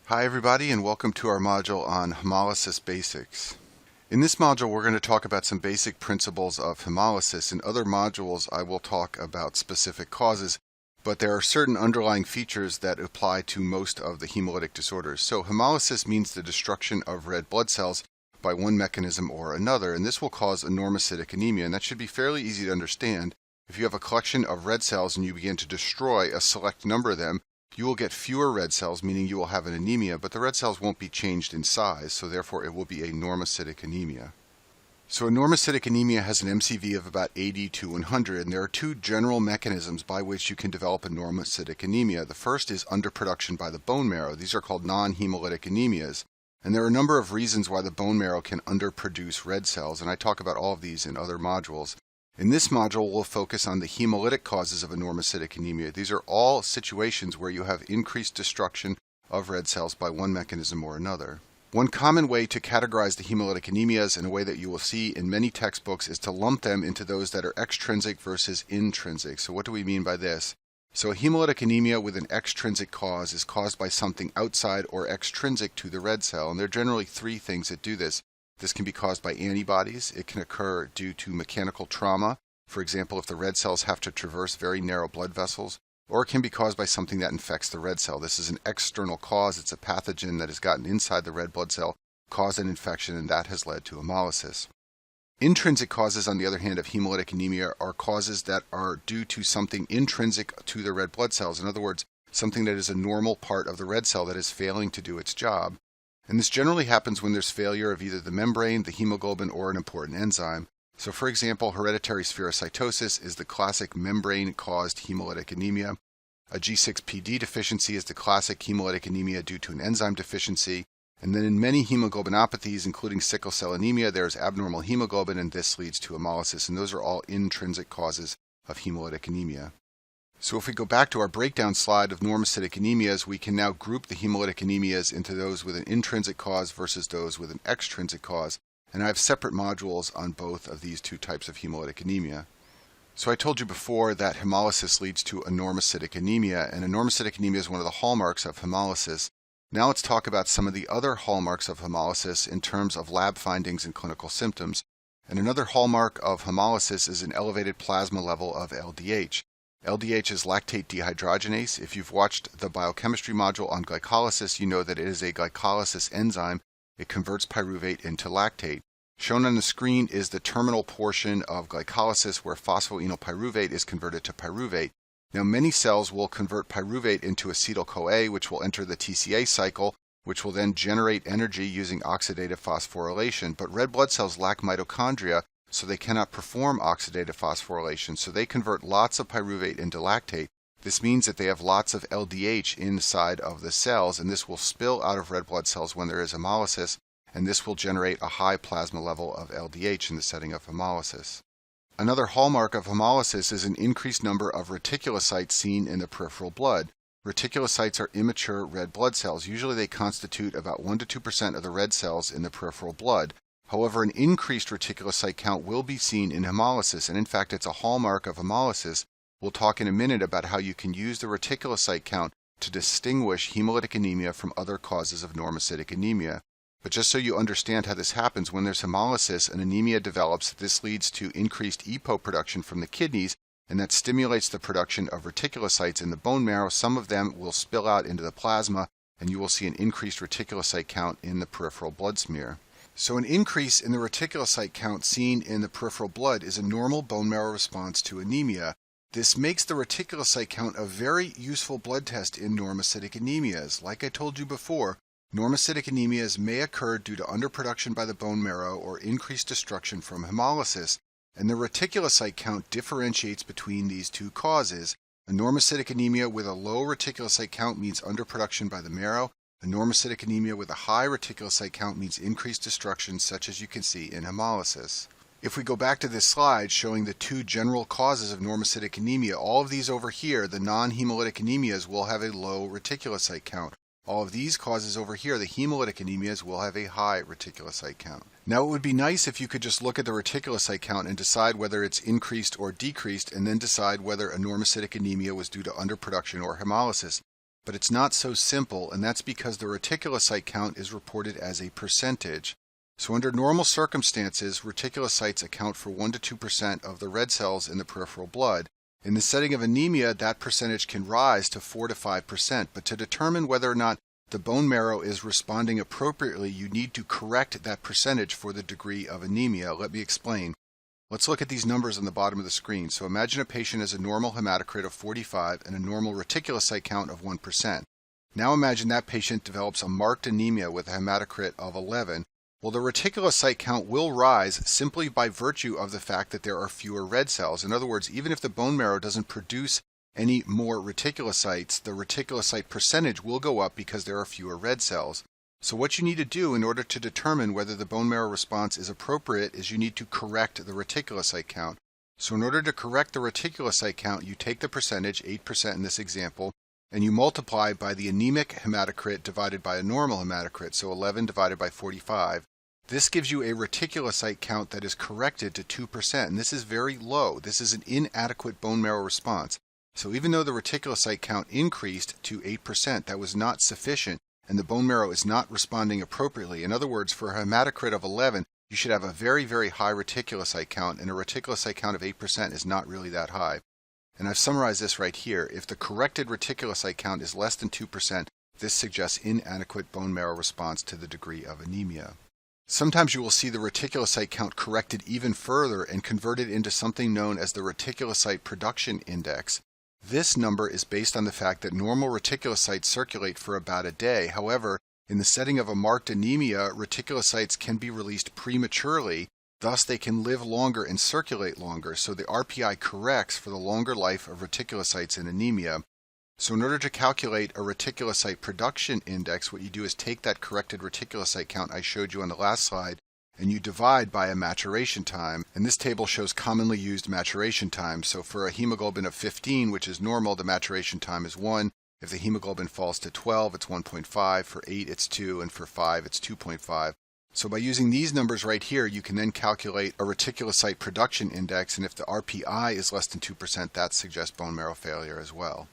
Hi everybody, and welcome to our module on hemolysis basics. In this module we're going to talk about some basic principles of hemolysis. In other modules I will talk about specific causes, but there are certain underlying features that apply to most of the hemolytic disorders. So hemolysis means the destruction of red blood cells by one mechanism or another, and this will cause a normocytic anemia, and that should be fairly easy to understand. If you have a collection of red cells and you begin to destroy a select number of them, you will get fewer red cells, meaning you will have an anemia, but the red cells won't be changed in size, so therefore it will be a normocytic anemia. So a normocytic anemia has an MCV of about 80 to 100, and there are two general mechanisms by which you can develop a normocytic anemia. The first is underproduction by the bone marrow. These are called non-hemolytic anemias, and there are a number of reasons why the bone marrow can underproduce red cells, and I talk about all of these in other modules. In this module, we'll focus on the hemolytic causes of a normocytic anemia. These are all situations where you have increased destruction of red cells by one mechanism or another. One common way to categorize the hemolytic anemias, in a way that you will see in many textbooks, is to lump them into those that are extrinsic versus intrinsic. So what do we mean by this? So a hemolytic anemia with an extrinsic cause is caused by something outside or extrinsic to the red cell, and there are generally three things that do this. This can be caused by antibodies. It can occur due to mechanical trauma, for example, if the red cells have to traverse very narrow blood vessels, or it can be caused by something that infects the red cell. This is an external cause. It's a pathogen that has gotten inside the red blood cell, caused an infection, and that has led to hemolysis. Intrinsic causes, on the other hand, of hemolytic anemia are causes that are due to something intrinsic to the red blood cells. In other words, something that is a normal part of the red cell that is failing to do its job. And this generally happens when there's failure of either the membrane, the hemoglobin, or an important enzyme. So for example, hereditary spherocytosis is the classic membrane-caused hemolytic anemia. A G6PD deficiency is the classic hemolytic anemia due to an enzyme deficiency. And then in many hemoglobinopathies, including sickle cell anemia, there's abnormal hemoglobin, and this leads to hemolysis. And those are all intrinsic causes of hemolytic anemia. So if we go back to our breakdown slide of normocytic anemias, we can now group the hemolytic anemias into those with an intrinsic cause versus those with an extrinsic cause. And I have separate modules on both of these two types of hemolytic anemia. So I told you before that hemolysis leads to a normocytic anemia, and a normocytic anemia is one of the hallmarks of hemolysis. Now let's talk about some of the other hallmarks of hemolysis in terms of lab findings and clinical symptoms. And another hallmark of hemolysis is an elevated plasma level of LDH. LDH is lactate dehydrogenase. If you've watched the biochemistry module on glycolysis, you know that it is a glycolysis enzyme. It converts pyruvate into lactate. Shown on the screen is the terminal portion of glycolysis where phosphoenolpyruvate is converted to pyruvate. Now many cells will convert pyruvate into acetyl-CoA, which will enter the TCA cycle, which will then generate energy using oxidative phosphorylation. But red blood cells lack mitochondria, so they cannot perform oxidative phosphorylation, so they convert lots of pyruvate into lactate. This means that they have lots of LDH inside of the cells, and this will spill out of red blood cells when there is hemolysis, and this will generate a high plasma level of LDH in the setting of hemolysis. Another hallmark of hemolysis is an increased number of reticulocytes seen in the peripheral blood. Reticulocytes are immature red blood cells. Usually they constitute about 1 to 2% of the red cells in the peripheral blood. However, an increased reticulocyte count will be seen in hemolysis, and in fact it's a hallmark of hemolysis. We'll talk in a minute about how you can use the reticulocyte count to distinguish hemolytic anemia from other causes of normocytic anemia. But just so you understand how this happens, when there's hemolysis, an anemia develops. This leads to increased EPO production from the kidneys, and that stimulates the production of reticulocytes in the bone marrow. Some of them will spill out into the plasma, and you will see an increased reticulocyte count in the peripheral blood smear. So an increase in the reticulocyte count seen in the peripheral blood is a normal bone marrow response to anemia. This makes the reticulocyte count a very useful blood test in normocytic anemias. Like I told you before, normocytic anemias may occur due to underproduction by the bone marrow or increased destruction from hemolysis, and the reticulocyte count differentiates between these two causes. A normocytic anemia with a low reticulocyte count means underproduction by the marrow. A normocytic anemia with a high reticulocyte count means increased destruction, such as you can see in hemolysis. If we go back to this slide showing the two general causes of normocytic anemia, all of these over here, the non-hemolytic anemias, will have a low reticulocyte count. All of these causes over here, the hemolytic anemias, will have a high reticulocyte count. Now it would be nice if you could just look at the reticulocyte count and decide whether it's increased or decreased, and then decide whether a normocytic anemia was due to underproduction or hemolysis. But it's not so simple, and that's because the reticulocyte count is reported as a percentage. So under normal circumstances, reticulocytes account for 1 to 2% of the red cells in the peripheral blood. In the setting of anemia, that percentage can rise to 4 to 5%, but to determine whether or not the bone marrow is responding appropriately, you need to correct that percentage for the degree of anemia. Let me explain. Let's look at these numbers on the bottom of the screen. So imagine a patient has a normal hematocrit of 45 and a normal reticulocyte count of 1%. Now imagine that patient develops a marked anemia with a hematocrit of 11. Well, the reticulocyte count will rise simply by virtue of the fact that there are fewer red cells. In other words, even if the bone marrow doesn't produce any more reticulocytes, the reticulocyte percentage will go up because there are fewer red cells. So what you need to do in order to determine whether the bone marrow response is appropriate is you need to correct the reticulocyte count. So in order to correct the reticulocyte count, you take the percentage, 8% in this example, and you multiply by the anemic hematocrit divided by a normal hematocrit, so 11 divided by 45. This gives you a reticulocyte count that is corrected to 2%, and this is very low. This is an inadequate bone marrow response. So even though the reticulocyte count increased to 8%, that was not sufficient, and the bone marrow is not responding appropriately. In other words, for a hematocrit of 11, you should have a very, very high reticulocyte count, and a reticulocyte count of 8% is not really that high. And I've summarized this right here. If the corrected reticulocyte count is less than 2%, this suggests inadequate bone marrow response to the degree of anemia. Sometimes you will see the reticulocyte count corrected even further and converted into something known as the reticulocyte production index. This number is based on the fact that normal reticulocytes circulate for about a day. However, in the setting of a marked anemia, reticulocytes can be released prematurely, thus they can live longer and circulate longer, so the RPI corrects for the longer life of reticulocytes in anemia. So in order to calculate a reticulocyte production index, what you do is take that corrected reticulocyte count I showed you on the last slide, and you divide by a maturation time. And this table shows commonly used maturation time. So for a hemoglobin of 15, which is normal, the maturation time is 1. If the hemoglobin falls to 12, it's 1.5. For 8, it's 2. And for 5, it's 2.5. So by using these numbers right here, you can then calculate a reticulocyte production index. And if the RPI is less than 2%, that suggests bone marrow failure as well.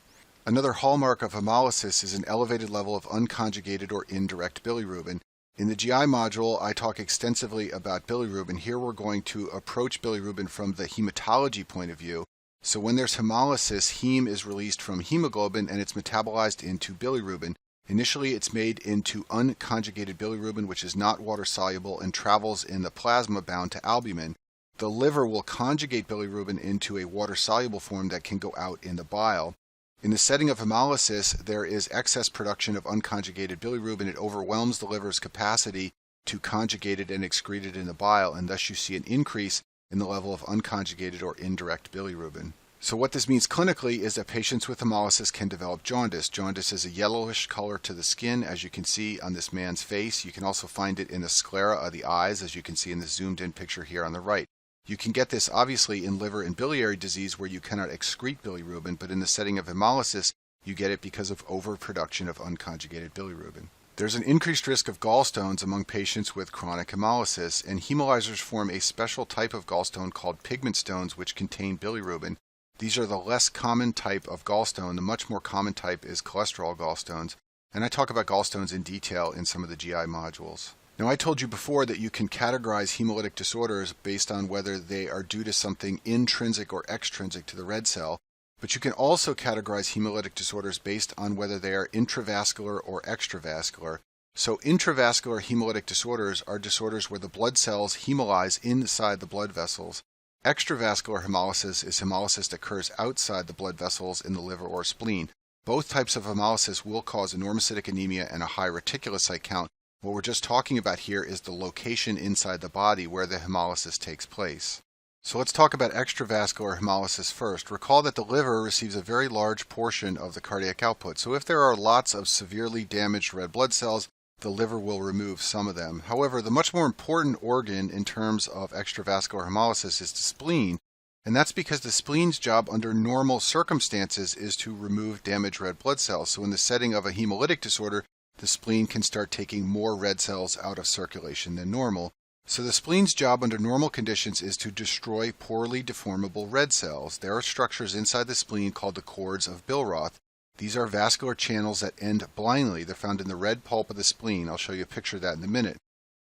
Another hallmark of hemolysis is an elevated level of unconjugated or indirect bilirubin. In the GI module, I talk extensively about bilirubin. Here we're going to approach bilirubin from the hematology point of view. So when there's hemolysis, heme is released from hemoglobin and it's metabolized into bilirubin. Initially, it's made into unconjugated bilirubin, which is not water-soluble and travels in the plasma bound to albumin. The liver will conjugate bilirubin into a water-soluble form that can go out in the bile. In the setting of hemolysis, there is excess production of unconjugated bilirubin. It overwhelms the liver's capacity to conjugate it and excrete it in the bile, and thus you see an increase in the level of unconjugated or indirect bilirubin. So what this means clinically is that patients with hemolysis can develop jaundice. Jaundice is a yellowish color to the skin, as you can see on this man's face. You can also find it in the sclera of the eyes, as you can see in the zoomed-in picture here on the right. You can get this obviously in liver and biliary disease where you cannot excrete bilirubin, but in the setting of hemolysis, you get it because of overproduction of unconjugated bilirubin. There's an increased risk of gallstones among patients with chronic hemolysis, and hemolyzers form a special type of gallstone called pigment stones which contain bilirubin. These are the less common type of gallstone. The much more common type is cholesterol gallstones, and I talk about gallstones in detail in some of the GI modules. Now, I told you before that you can categorize hemolytic disorders based on whether they are due to something intrinsic or extrinsic to the red cell, but you can also categorize hemolytic disorders based on whether they are intravascular or extravascular. So intravascular hemolytic disorders are disorders where the blood cells hemolyze inside the blood vessels. Extravascular hemolysis is hemolysis that occurs outside the blood vessels in the liver or spleen. Both types of hemolysis will cause enormocytic anemia and a high reticulocyte count. What we're just talking about here is the location inside the body where the hemolysis takes place. So let's talk about extravascular hemolysis first. Recall that the liver receives a very large portion of the cardiac output. So if there are lots of severely damaged red blood cells, the liver will remove some of them. However, the much more important organ in terms of extravascular hemolysis is the spleen, and that's because the spleen's job under normal circumstances is to remove damaged red blood cells. So in the setting of a hemolytic disorder, the spleen can start taking more red cells out of circulation than normal. So the spleen's job under normal conditions is to destroy poorly deformable red cells. There are structures inside the spleen called the cords of Billroth. These are vascular channels that end blindly. They're found in the red pulp of the spleen. I'll show you a picture of that in a minute.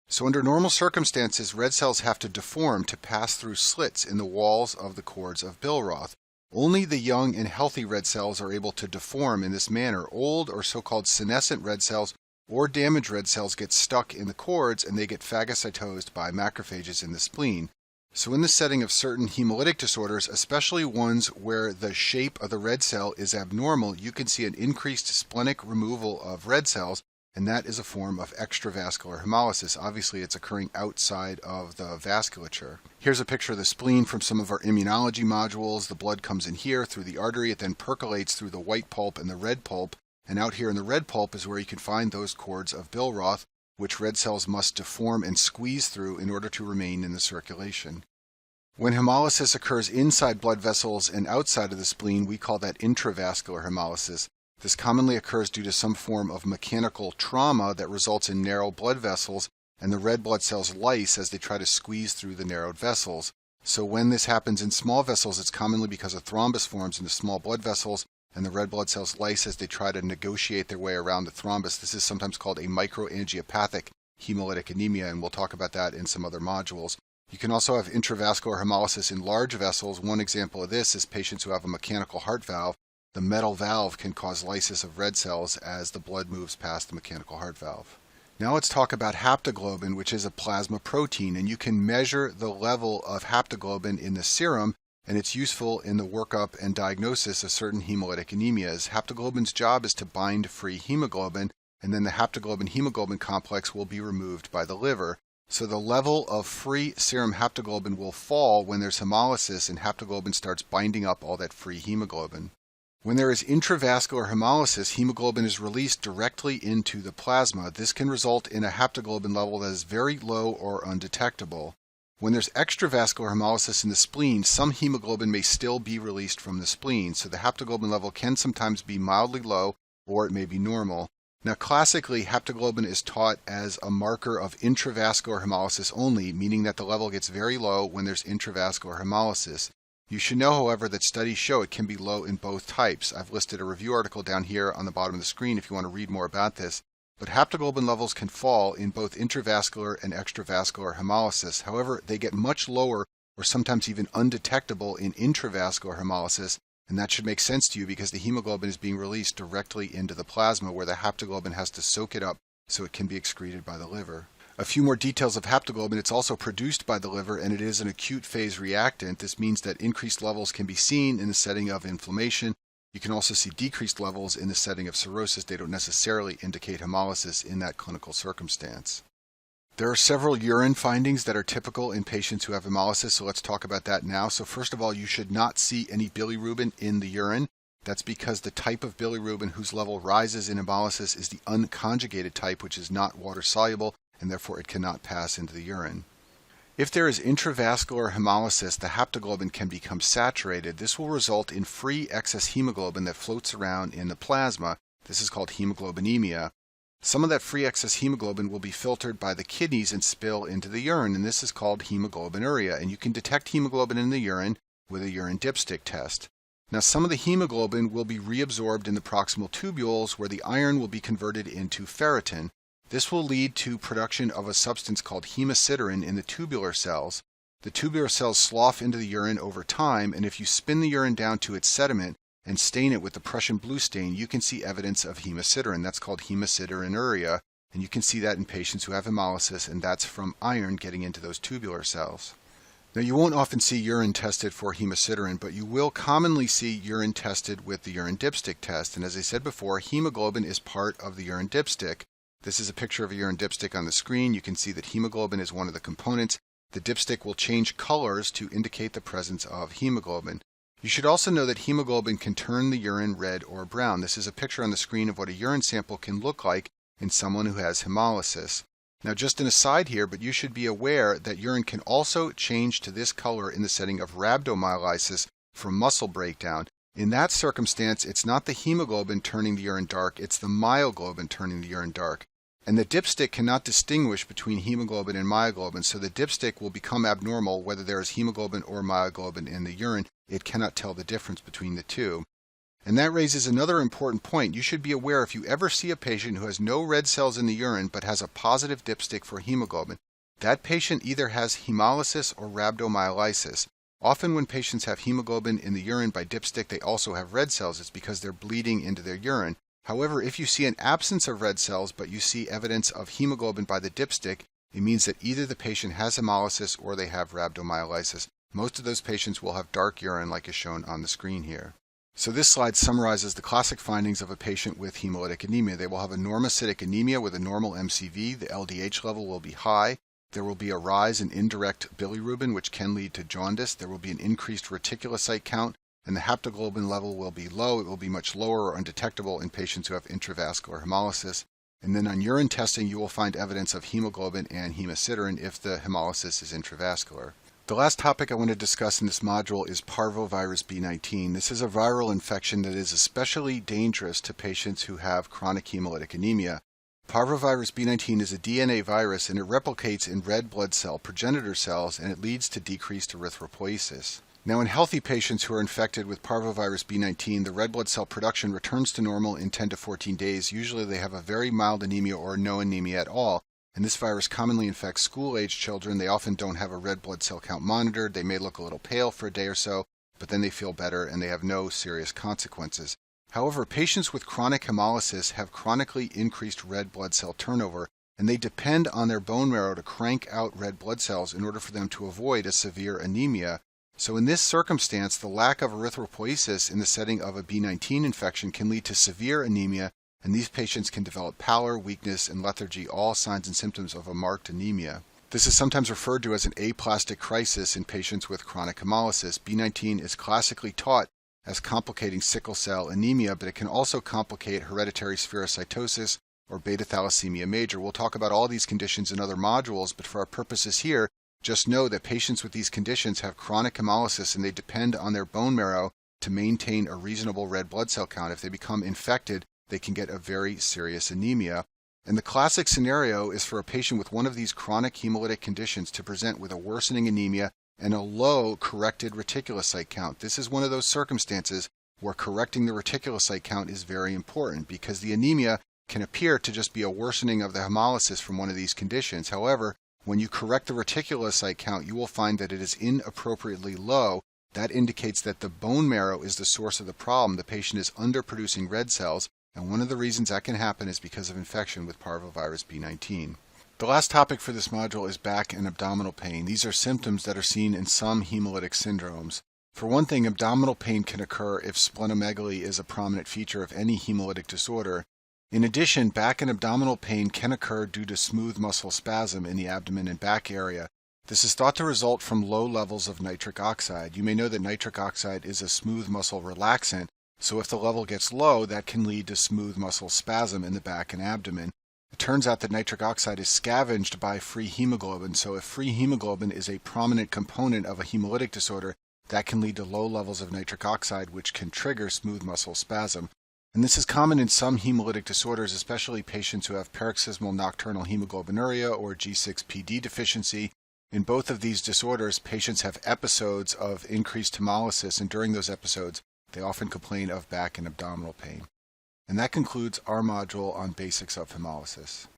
So under normal circumstances, red cells have to deform to pass through slits in the walls of the cords of Billroth. Only the young and healthy red cells are able to deform in this manner. Old or so-called senescent red cells or damaged red cells get stuck in the cords and they get phagocytosed by macrophages in the spleen. So in the setting of certain hemolytic disorders, especially ones where the shape of the red cell is abnormal, you can see an increased splenic removal of red cells, and that is a form of extravascular hemolysis. Obviously, it's occurring outside of the vasculature. Here's a picture of the spleen from some of our immunology modules. The blood comes in here through the artery. It then percolates through the white pulp and the red pulp, and out here in the red pulp is where you can find those cords of Billroth, which red cells must deform and squeeze through in order to remain in the circulation. When hemolysis occurs inside blood vessels and outside of the spleen, we call that intravascular hemolysis. This commonly occurs due to some form of mechanical trauma that results in narrow blood vessels, and the red blood cells lyse as they try to squeeze through the narrowed vessels. So when this happens in small vessels, it's commonly because a thrombus forms in the small blood vessels, and the red blood cells lyse as they try to negotiate their way around the thrombus. This is sometimes called a microangiopathic hemolytic anemia, and we'll talk about that in some other modules. You can also have intravascular hemolysis in large vessels. One example of this is patients who have a mechanical heart valve. The metal valve can cause lysis of red cells as the blood moves past the mechanical heart valve. Now let's talk about haptoglobin, which is a plasma protein, and you can measure the level of haptoglobin in the serum, and it's useful in the workup and diagnosis of certain hemolytic anemias. Haptoglobin's job is to bind free hemoglobin, and then the haptoglobin-hemoglobin complex will be removed by the liver. So the level of free serum haptoglobin will fall when there's hemolysis and haptoglobin starts binding up all that free hemoglobin. When there is intravascular hemolysis, hemoglobin is released directly into the plasma. This can result in a haptoglobin level that is very low or undetectable. When there's extravascular hemolysis in the spleen, some hemoglobin may still be released from the spleen, so the haptoglobin level can sometimes be mildly low or it may be normal. Now, classically, haptoglobin is taught as a marker of intravascular hemolysis only, meaning that the level gets very low when there's intravascular hemolysis. You should know, however, that studies show it can be low in both types. I've listed a review article down here on the bottom of the screen if you want to read more about this. But haptoglobin levels can fall in both intravascular and extravascular hemolysis. However, they get much lower or sometimes even undetectable in intravascular hemolysis, and that should make sense to you because the hemoglobin is being released directly into the plasma where the haptoglobin has to soak it up so it can be excreted by the liver. A few more details of haptoglobin. It's also produced by the liver and it is an acute phase reactant. This means that increased levels can be seen in the setting of inflammation. You can also see decreased levels in the setting of cirrhosis. They don't necessarily indicate hemolysis in that clinical circumstance. There are several urine findings that are typical in patients who have hemolysis, so let's talk about that now. So first of all, you should not see any bilirubin in the urine. That's because the type of bilirubin whose level rises in hemolysis is the unconjugated type, which is not water-soluble, and therefore it cannot pass into the urine. If there is intravascular hemolysis, the haptoglobin can become saturated. This will result in free excess hemoglobin that floats around in the plasma. This is called hemoglobinemia. Some of that free excess hemoglobin will be filtered by the kidneys and spill into the urine, and this is called hemoglobinuria, and you can detect hemoglobin in the urine with a urine dipstick test. Now, some of the hemoglobin will be reabsorbed in the proximal tubules where the iron will be converted into ferritin. This will lead to production of a substance called hemosiderin in the tubular cells. The tubular cells slough into the urine over time, and if you spin the urine down to its sediment and stain it with the Prussian blue stain, you can see evidence of hemosiderin. That's called hemosideриnuria, and you can see that in patients who have hemolysis, and that's from iron getting into those tubular cells. Now, you won't often see urine tested for hemosiderin, but you will commonly see urine tested with the urine dipstick test, and as I said before, hemoglobin is part of the urine dipstick. This is a picture of a urine dipstick on the screen. You can see that hemoglobin is one of the components. The dipstick will change colors to indicate the presence of hemoglobin. You should also know that hemoglobin can turn the urine red or brown. This is a picture on the screen of what a urine sample can look like in someone who has hemolysis. Now, just an aside here, but you should be aware that urine can also change to this color in the setting of rhabdomyolysis from muscle breakdown. In that circumstance, it's not the hemoglobin turning the urine dark, it's the myoglobin turning the urine dark. And the dipstick cannot distinguish between hemoglobin and myoglobin, so the dipstick will become abnormal whether there is hemoglobin or myoglobin in the urine. It cannot tell the difference between the two. And that raises another important point. You should be aware if you ever see a patient who has no red cells in the urine but has a positive dipstick for hemoglobin, that patient either has hemolysis or rhabdomyolysis. Often when patients have hemoglobin in the urine by dipstick, they also have red cells. It's because they're bleeding into their urine. However, if you see an absence of red cells but you see evidence of hemoglobin by the dipstick, it means that either the patient has hemolysis or they have rhabdomyolysis. Most of those patients will have dark urine like is shown on the screen here. So this slide summarizes the classic findings of a patient with hemolytic anemia. They will have a normocytic anemia with a normal MCV. The LDH level will be high. There will be a rise in indirect bilirubin, which can lead to jaundice. There will be an increased reticulocyte count, and the haptoglobin level will be low. It will be much lower or undetectable in patients who have intravascular hemolysis. And then on urine testing, you will find evidence of hemoglobin and hemosiderin if the hemolysis is intravascular. The last topic I want to discuss in this module is parvovirus B19. This is a viral infection that is especially dangerous to patients who have chronic hemolytic anemia. Parvovirus B19 is a DNA virus and it replicates in red blood cell progenitor cells and it leads to decreased erythropoiesis. Now in healthy patients who are infected with parvovirus B19, the red blood cell production returns to normal in 10 to 14 days. Usually they have a very mild anemia or no anemia at all. And this virus commonly infects school-aged children. They often don't have a red blood cell count monitored. They may look a little pale for a day or so, but then they feel better and they have no serious consequences. However, patients with chronic hemolysis have chronically increased red blood cell turnover, and they depend on their bone marrow to crank out red blood cells in order for them to avoid a severe anemia. So in this circumstance, the lack of erythropoiesis in the setting of a B19 infection can lead to severe anemia, and these patients can develop pallor, weakness, and lethargy, all signs and symptoms of a marked anemia. This is sometimes referred to as an aplastic crisis in patients with chronic hemolysis. B19 is classically taught as complicating sickle cell anemia, but it can also complicate hereditary spherocytosis or beta thalassemia major. We'll talk about all these conditions in other modules, but for our purposes here, just know that patients with these conditions have chronic hemolysis and they depend on their bone marrow to maintain a reasonable red blood cell count. If they become infected, they can get a very serious anemia. And the classic scenario is for a patient with one of these chronic hemolytic conditions to present with a worsening anemia and a low corrected reticulocyte count. This is one of those circumstances where correcting the reticulocyte count is very important because the anemia can appear to just be a worsening of the hemolysis from one of these conditions. However, when you correct the reticulocyte count, you will find that it is inappropriately low. That indicates that the bone marrow is the source of the problem. The patient is underproducing red cells, and one of the reasons that can happen is because of infection with parvovirus B19. The last topic for this module is back and abdominal pain. These are symptoms that are seen in some hemolytic syndromes. For one thing, abdominal pain can occur if splenomegaly is a prominent feature of any hemolytic disorder. In addition, back and abdominal pain can occur due to smooth muscle spasm in the abdomen and back area. This is thought to result from low levels of nitric oxide. You may know that nitric oxide is a smooth muscle relaxant, so if the level gets low, that can lead to smooth muscle spasm in the back and abdomen. It turns out that nitric oxide is scavenged by free hemoglobin, so if free hemoglobin is a prominent component of a hemolytic disorder, that can lead to low levels of nitric oxide, which can trigger smooth muscle spasm. And this is common in some hemolytic disorders, especially patients who have paroxysmal nocturnal hemoglobinuria or G6PD deficiency. In both of these disorders, patients have episodes of increased hemolysis, and during those episodes, they often complain of back and abdominal pain. And that concludes our module on basics of hemolysis.